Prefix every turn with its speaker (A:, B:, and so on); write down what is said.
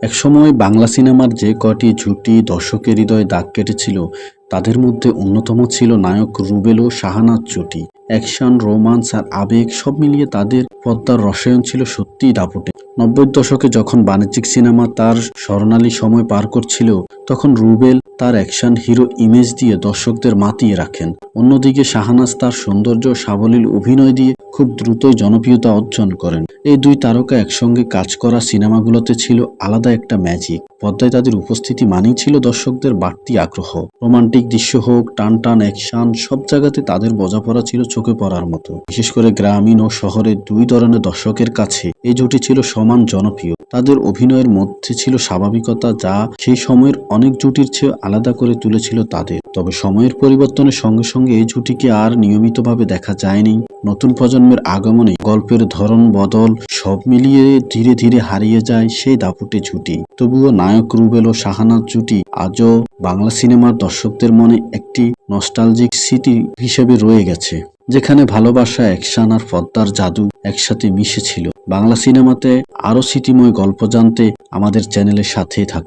A: একসময় বাংলা সিনেমার যে কটি জুটি দর্শকের হৃদয়ে দাগ কেটেছিল তাদের মধ্যে অন্যতম ছিল নায়ক রুবেল ও শাহানাজ জুটি। অ্যাকশন, রোমান্স আর আবেগ সব মিলিয়ে তাদের পদ্মার রসায়ন ছিল সত্যিই দাপুটে। 90-এর দশকে যখন বাণিজ্যিক সিনেমা তার স্বর্ণালী সময় পার করছিল, তখন রুবেল তার অ্যাকশন হিরো ইমেজ দিয়ে দর্শকদের মাতিয়ে রাখেন। অন্যদিকে শাহানাজ তার সৌন্দর্য ও সাবলীল অভিনয় দিয়ে খুব দ্রুতই জনপ্রিয়তা অর্জন করেন। এই দুই তারকা একসঙ্গে কাজ করা সিনেমাগুলোতে ছিল আলাদা একটা ম্যাজিক। পর্দায় তাদের উপস্থিতি মানেই ছিল দর্শকদের বাড়তি আগ্রহ। রোমান্টিক দৃশ্য হোক, টান টান অ্যাকশন, সব জায়গাতে তাদের বোঝাপড়া ছিল চোখে পড়ার মতো। বিশেষ করে গ্রামীণ ও শহরের দুই ধরনের দর্শকের কাছে এই জুটি ছিল সমান জনপ্রিয়। তাদের অভিনয়ের মধ্যে ছিল স্বাভাবিকতা, যা সেই সময়ের অনেক জুটির চেয়ে আলাদা করে তুলেছিল তাদের। তবে সময়ের পরিবর্তনের সঙ্গে সঙ্গে এই জুটিকে আর নিয়মিতভাবে দেখা যায়নি। নতুন প্রজন্মের আগমনে গল্পের ধরন বদল, সব মিলিয়ে ধীরে ধীরে হারিয়ে যায় সেই দাপুটে জুটি। তবুও নায়ক রুবেল ও শাহানাজ জুটি আজও বাংলা সিনেমার দর্শকদের মনে একটি নস্টালজিক স্মৃতি হিসেবে রয়ে গেছে, যেখানে ভালোবাসা, অ্যাকশন আর পদ্মার জাদু একসাথে মিশেছিল। বাংলা সিনেমাতে আরও স্মৃতিময় গল্প জানতে আমাদের চ্যানেলের সাথেই থাকুন।